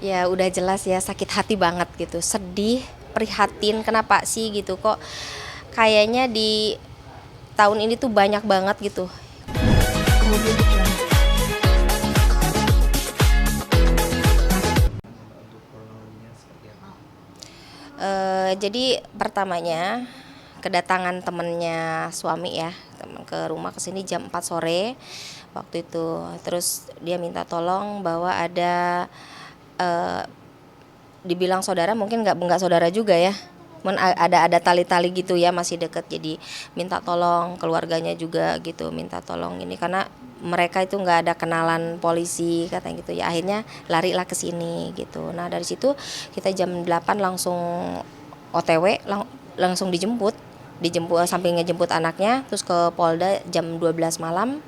Ya udah jelas ya sakit hati banget gitu, sedih, prihatin kenapa sih gitu kok kayaknya di tahun ini tuh banyak banget gitu. Kemudian juga Untuk kronologinya seperti apa? Jadi pertamanya kedatangan temennya suami ya, temen ke rumah kesini jam 4 sore waktu itu. Terus dia minta tolong bahwa ada eh, dibilang saudara mungkin nggak saudara juga ya. Ada tali-tali gitu ya masih deket, jadi minta tolong keluarganya juga gitu, minta tolong ini karena mereka itu nggak ada kenalan polisi katanya gitu ya, akhirnya larilah ke sini gitu. Nah dari situ kita jam 8 langsung OTW, langsung dijemput sampai ngejemput anaknya terus ke Polda jam 12 malam.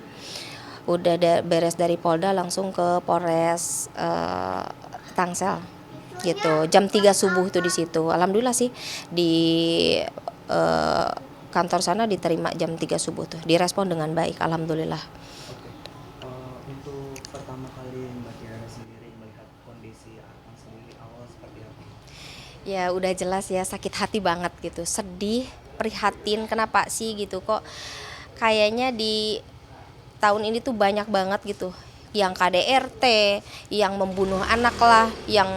Udah beres dari Polda langsung ke Polres Tangsel gitu. Jam 3 subuh tuh di situ. Alhamdulillah sih di eh, kantor sana diterima jam 3 subuh tuh. Direspon dengan baik alhamdulillah. Oke. Untuk pertama kali Mbak Tiara sendiri melihat kondisi Arfan sendiri awal seperti apa? Ya udah jelas ya sakit hati banget gitu. Sedih, prihatin kenapa sih gitu kok kayaknya di tahun ini tuh banyak banget gitu yang KDRT, yang membunuh anak lah, yang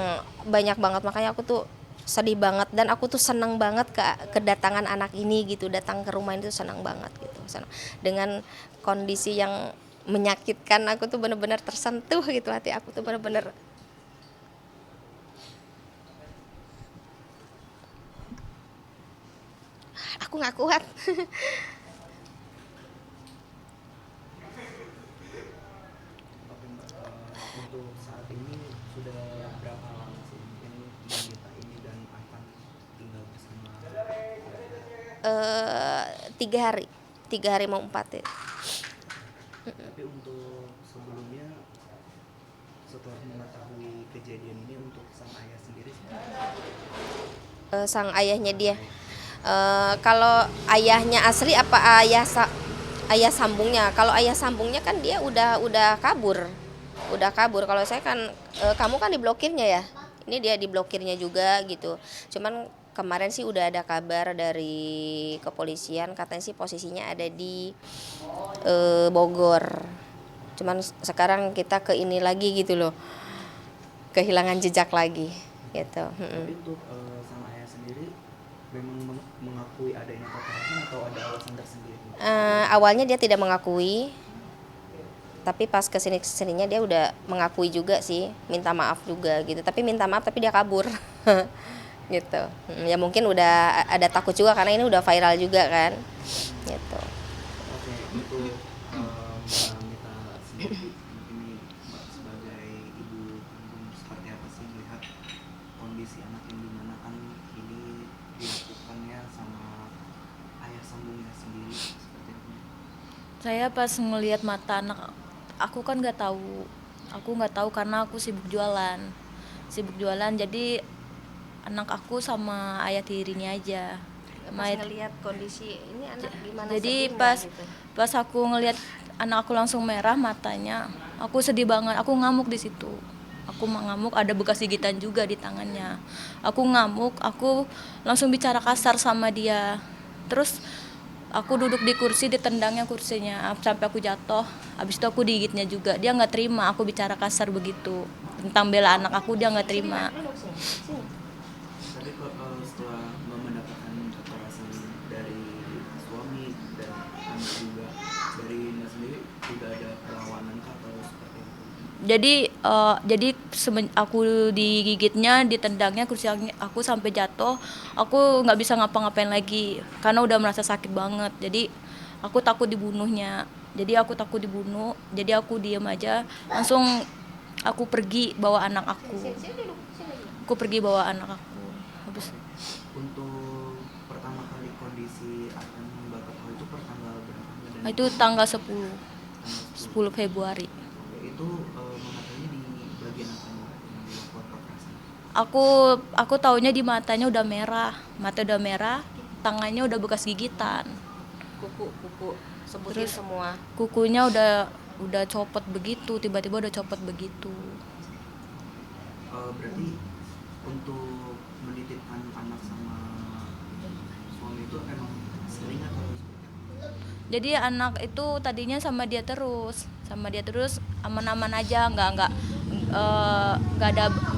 banyak banget. Makanya aku tuh sedih banget dan aku tuh senang banget kedatangan anak ini gitu, datang ke rumah ini tuh senang banget gitu. Senang. Dengan kondisi yang menyakitkan, aku tuh bener-bener tersentuh gitu, hati aku tuh bener-bener aku nggak kuat. Oke Mbak, untuk saat ini sudah berapa lama sih mungkin wanita ini dan Arfan tinggal bersama keluarga? 3 hari, 3 hari mau 4 ya. Tapi untuk sebelumnya setelah mengetahui kejadian ini untuk sang ayah sendiri seperti apa? Sang ayahnya dia. Ayah. Kalau ayahnya asli apa ayah sambungnya? Kalau ayah sambungnya kan dia udah kabur. Udah kabur. Kalau saya kan kamu kan diblokirnya ya. Ini dia diblokirnya juga gitu. Cuman kemarin sih udah ada kabar dari kepolisian katanya sih posisinya ada di Bogor. Cuman sekarang kita ke ini lagi gitu loh. Kehilangan jejak lagi gitu. Tapi untuk sang ayah sendiri memang mengakui adanya kekerasan atau ada alasan tersendiri? Awalnya dia tidak mengakui, tapi pas kesininya dia udah mengakui juga sih, minta maaf juga gitu, tapi minta maaf tapi dia kabur. Gitu. Ya mungkin udah ada takut juga karena ini udah viral juga kan gitu. Oke, untuk Mbak Mita sendiri, ini Mbak sebagai ibu kandung seperti apa sih melihat kondisi anak yang dimana kan ini dilakukannya sama ayah sambungnya sendiri seperti apa? saya pas ngelihat mata anak aku kan nggak tahu karena aku sibuk jualan jadi anak aku sama ayah tirinya aja. Pas ngelihat kondisi ini anak gimana, Jadi sedih nggak pas gitu? pas aku ngelihat anak aku langsung merah matanya, aku sedih banget. Aku ngamuk di situ. Aku ngamuk, ada bekas gigitan juga di tangannya. Aku ngamuk, aku langsung bicara kasar sama dia. Terus aku duduk di kursi, ditendangnya kursinya sampai aku jatuh. Habis itu aku digigitnya juga. Dia nggak terima aku bicara kasar begitu. Tentang bela anak aku dia nggak terima. Tapi setelah Mbak mendapatkan kekerasan dari suami dan anak juga, dari Mbak sendiri tidak ada perlawanan kah atau seperti apa? Jadi aku digigitnya, ditendangnya kursi aku sampai jatuh. Aku nggak bisa ngapa-ngapain lagi karena udah merasa sakit banget. Jadi aku takut dibunuhnya. Jadi aku takut dibunuh. Jadi aku diem aja. Langsung aku pergi bawa anak aku. Aku pergi bawa anak aku. Habis Oke. Untuk pertama kali kondisi akan Mbak ketahui itu per tanggal berapa Mbak? Dan itu tanggal 10 tanggal 10. 10 Februari. Oke, itu mengetahuinya di bagian apa Mbak yang dilakukan kekerasan? Aku taunya di matanya udah merah. Mata udah merah, tangannya udah bekas gigitan. Kuku sebutin Terus semua. kukunya udah copot begitu, tiba-tiba udah copot begitu. Berarti untuk menitipkan anak sama suami itu emang sering atau seperti apa? Jadi anak itu tadinya sama dia terus aman-aman aja, nggak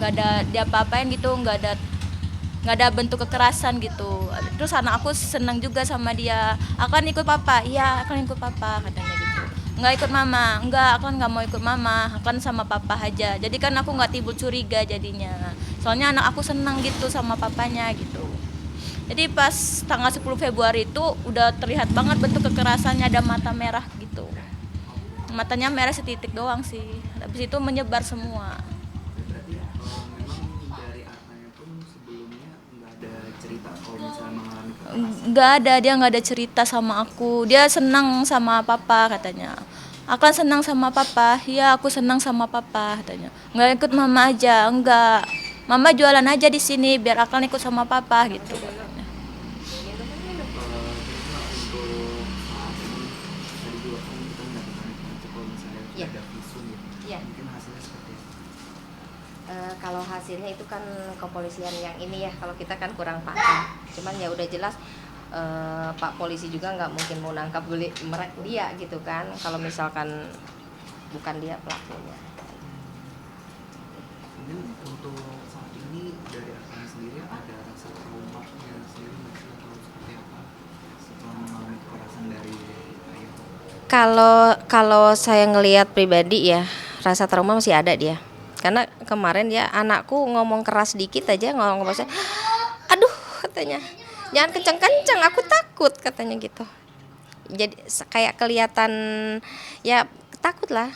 ada dia apa-apain gitu, nggak ada bentuk kekerasan gitu. Terus anak aku senang juga sama dia, akan ikut papa, iya akan ikut papa katanya gitu. Nggak ikut mama, nggak mau ikut mama, akan sama papa aja. Jadi kan aku nggak timbul curiga jadinya, soalnya anak aku senang gitu sama papanya gitu. Jadi pas tanggal 10 Februari itu udah terlihat banget bentuk kekerasannya, ada mata merah gitu. Matanya merah setitik doang sih. Habis itu menyebar semua. Berarti memang dari Artanya pun sebelumnya nggak ada cerita kalau misalnya mengalami kekerasan. Dia nggak ada cerita sama aku. Dia senang sama papa katanya. Akan senang sama papa. Ya aku senang sama papa katanya. Nggak ikut mama aja, enggak. Mama jualan aja di sini biar akan ikut sama papa gitu. Kira-kira untuk saat ini tadi juga kan kita mendapatkan informasi kalau misalnya sudah Iya. ada visum gitu. Iya. Mungkin hasilnya seperti apa? Kalau hasilnya itu kan kepolisian yang ini ya, kalau kita kan kurang paham. Cuman ya udah jelas Pak polisi juga nggak mungkin mau nangkap dia gitu kan, kalau misalkan bukan dia pelakunya. Mungkin untuk saat ini dari Artanya sendiri ada rasa traumanya sendiri nggak sih atau seperti apa setelah mengalami kekerasan dari ayah? Kalau saya ngelihat pribadi ya, rasa trauma masih ada dia. Karena kemarin ya anakku ngomong keras dikit aja, ngomong bahasa, aduh katanya, jangan kencang-kencang, aku takut katanya gitu. Jadi kayak kelihatan ya takut lah.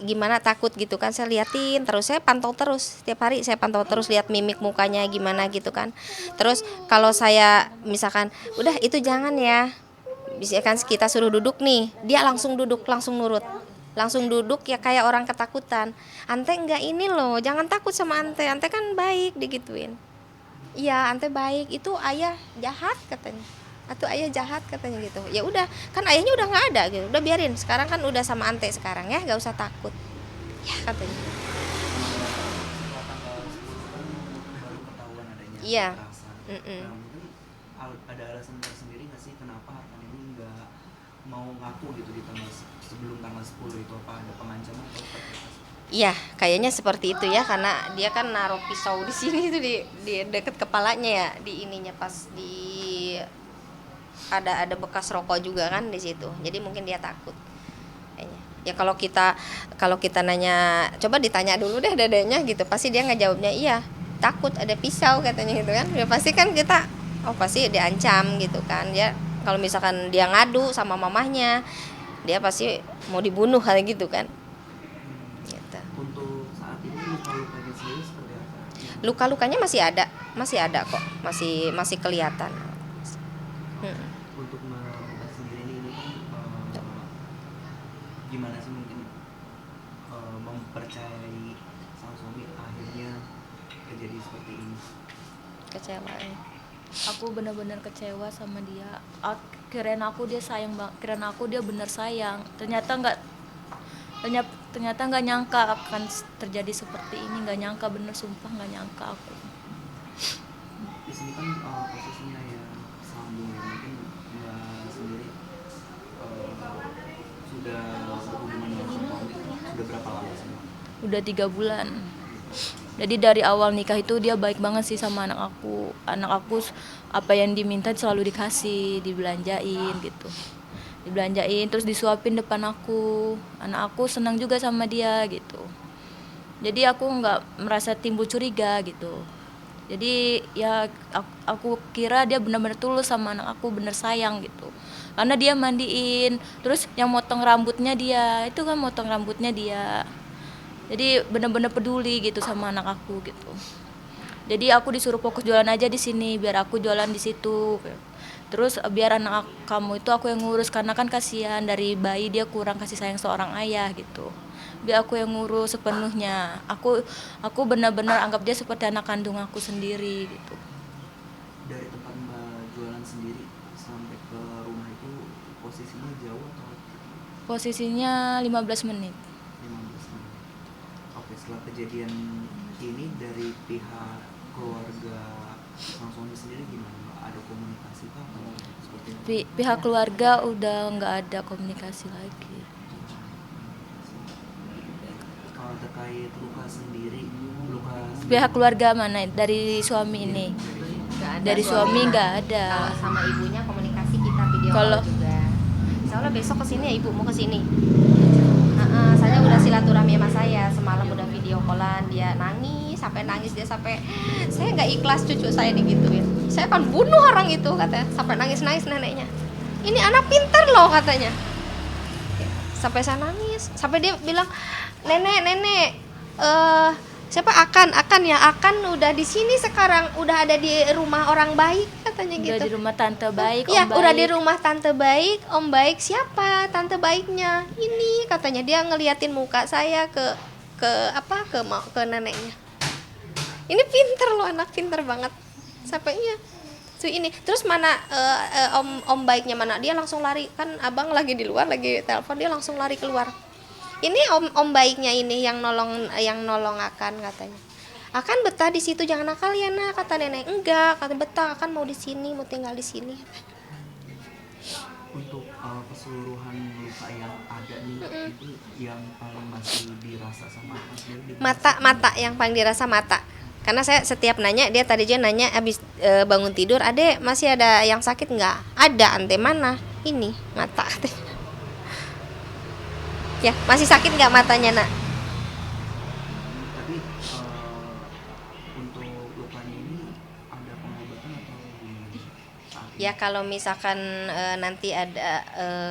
Gimana takut gitu kan, saya liatin terus, saya pantau terus tiap hari, saya pantau terus lihat mimik mukanya gimana gitu kan. Terus kalau saya misalkan udah itu jangan ya, bisa kan kita suruh duduk nih, dia langsung duduk, langsung nurut, langsung duduk ya kayak orang ketakutan. Ante enggak ini loh, jangan takut sama Ante, Ante kan baik, digituin. Iya Ante baik, itu ayah jahat katanya, atau ayah jahat katanya gitu. Ya udah, kan ayahnya udah nggak ada gitu, udah biarin, sekarang kan udah sama Ante sekarang ya, nggak usah takut ya katanya. Setelah tanggal 10 kan baru ketahuan adanya Iya. kekerasan. Mm-mm. Nah, mungkin ada alasan tersendiri nggak sih kenapa Artanya ini nggak mau ngaku gitu di sebelum tanggal 10 itu, apa ada pengancaman atau seperti apa sih? Iya, kayaknya seperti itu ya, karena dia kan naruh pisau di sini tuh, di deket kepalanya ya, di ininya pas di ada bekas rokok juga kan di situ. Jadi mungkin dia takut. Kayaknya. Ya kalau kita nanya, coba ditanya dulu deh dadanya gitu, pasti dia ngejawabnya iya, takut ada pisau katanya gitu kan. Ya pasti kan kita oh pasti diancam gitu kan. Ya kalau misalkan dia ngadu sama mamahnya, dia pasti mau dibunuh kayak gitu kan. Gitu. Untuk saat ini luka-lukanya sendiri seperti apa? Luka-lukanya masih ada kok, masih kelihatan. Untuk Mbak sendiri ini kan gimana sih mungkin mempercayai sang suami akhirnya terjadi seperti ini? Kecewa. Aku benar-benar kecewa sama dia. Kirain aku dia sayang banget, kirain aku dia benar sayang. Ternyata nggak nyangka akan terjadi seperti ini, nggak nyangka, bener sumpah nggak nyangka aku. Di sini kan posisinya ya sambung ya, mungkin Mbak sendiri sudah berhubungan dengan suami sudah berapa lama sih Mbak? Udah 3 bulan. Jadi dari awal nikah itu dia baik banget sih sama anak aku. Anak aku apa yang diminta selalu dikasih, dibelanjain gitu. Dibelanjain terus disuapin depan aku. Anak aku senang juga sama dia gitu. Jadi aku nggak merasa timbul curiga gitu. Jadi ya aku kira dia benar-benar tulus sama anak aku, bener sayang gitu. Karena dia mandiin, terus yang motong rambutnya dia, itu kan motong rambutnya dia. Jadi benar-benar peduli gitu sama anak aku gitu. Jadi aku disuruh fokus jualan aja di sini, biar aku jualan di situ. Terus biar anak kamu itu aku yang ngurus, karena kan kasihan dari bayi dia kurang kasih sayang seorang ayah gitu. Biar aku yang ngurus sepenuhnya. Aku benar-benar anggap dia seperti anak kandung aku sendiri gitu. Dari tempat Mbak jualan sendiri sampai ke rumah itu posisinya jauh atau Posisinya 15 menit. 15 menit? Oke, setelah kejadian ini dari pihak keluarga sang suami sendiri gimana Mbak? Ada komunikasi kah atau seperti apa? Pihak keluarga udah nggak ada komunikasi lagi. Kalau terkait luka sendiri Pihak keluarga mana? Dari suami ini? Nggak ada, Dari suami nggak Kalau ada. sama ibunya komunikasi kita video Kalau- call juga. Soalnya besok kesini ya ibu mau kesini. Saya udah silaturahmi sama saya, semalam udah video callan, dia nangis sampai saya nggak ikhlas cucu saya digituin. Saya akan bunuh orang itu katanya, sampai nangis neneknya. Ini anak pintar loh katanya. Sampai saya nangis, sampai dia bilang nenek siapa akan udah di sini sekarang, udah ada di rumah orang baik katanya Udah gitu. di rumah tante baik, Iya, om baik. udah di rumah tante baik, om baik. Siapa tante baiknya? Ini katanya, dia ngeliatin muka saya ke neneknya. Ini pinter loh, anak pinter banget. Sampai iya. Tuh ini. Terus mana om baiknya mana? Dia langsung lari. Kan abang lagi di luar, lagi telepon, dia langsung lari keluar. Ini om baiknya ini yang nolong Akan katanya. Akan betah di situ, jangan nakal ya nak, kata nenek. Enggak, kata betah, Akan mau di sini, mau tinggal di sini. untuk keseluruhan luka yang ada nih itu yang paling masih dirasa sama Akan sendiri di Mata yang paling dirasa mata. Karena saya setiap nanya, dia tadi aja nanya abis bangun tidur, Ade masih ada yang sakit nggak? Ada, ante mana? Ini mata. Ya, masih sakit nggak matanya nak? tapi untuk lukanya ini ada pengobatan atau gimana saat ini? Ya kalau misalkan nanti ada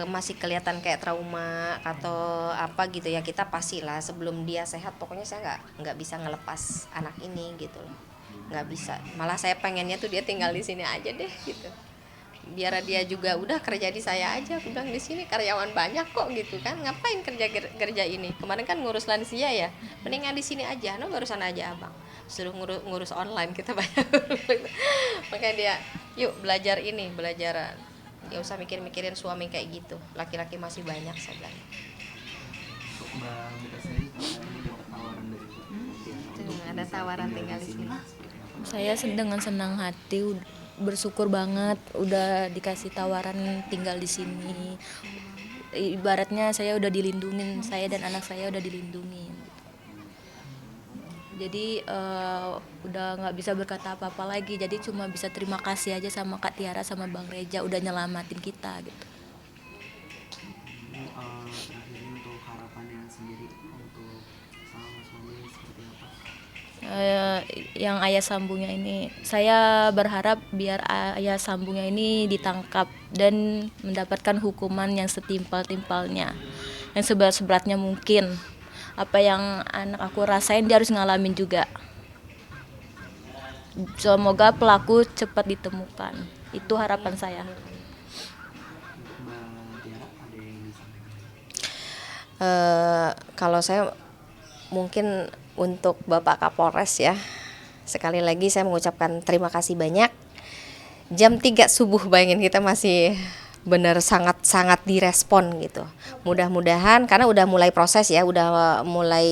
masih kelihatan kayak trauma atau apa gitu ya, kita pastilah sebelum dia sehat, pokoknya saya nggak bisa ngelepas anak ini gitu loh, nggak bisa. Malah saya pengennya tuh dia tinggal di sini aja deh gitu, biar dia juga udah kerja di saya aja. Aku bilang di sini karyawan banyak kok gitu kan, ngapain kerja ini, kemarin kan ngurus lansia ya, mendingan di sini aja. No, barusan aja abang suruh ngurus online, kita banyak. Makanya dia yuk belajar nggak usah mikirin suami kayak gitu, laki-laki masih banyak saya bilang. Untuk Mbak Mita sendiri ini dapat tawaran dari pihak untuk Ada bisa tawaran tinggal tinggal di sini. seperti apa? Saya dengan senang hati bersyukur banget udah dikasih tawaran tinggal di sini. Ibaratnya saya udah dilindungin, saya dan anak saya udah dilindungin. Jadi udah nggak bisa berkata apa-apa lagi. Jadi cuma bisa terima kasih aja sama Kak Tiara sama Bang Reja udah nyelamatin kita gitu. Ini terakhir ini untuk harapannya sendiri untuk sama suami seperti apa? Yang ayah sambungnya ini, saya berharap biar ayah sambungnya ini ditangkap dan mendapatkan hukuman yang setimpal-timpalnya, yang seberat-seberatnya mungkin. Apa yang anak aku rasain dia harus ngalamin juga. Semoga pelaku cepat ditemukan, itu harapan saya. Untuk Mbak Tiara ada yang disampaikan? Kalau saya mungkin untuk Bapak Kapolres ya, sekali lagi saya mengucapkan terima kasih banyak. Jam 3 subuh bayangin, kita masih benar sangat direspon gitu. Mudah-mudahan karena udah mulai proses ya, udah mulai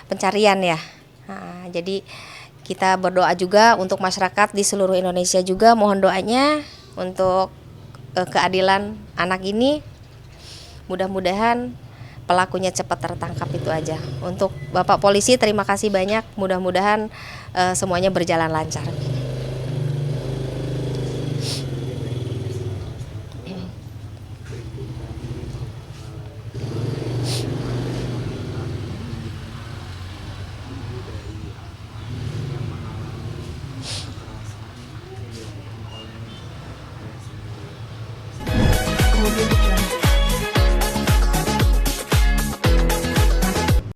pencarian ya. Nah, jadi kita berdoa juga untuk masyarakat di seluruh Indonesia juga, mohon doanya untuk keadilan anak ini. Mudah-mudahan pelakunya cepat tertangkap, itu aja. Untuk Bapak Polisi terima kasih banyak, mudah-mudahan semuanya berjalan lancar.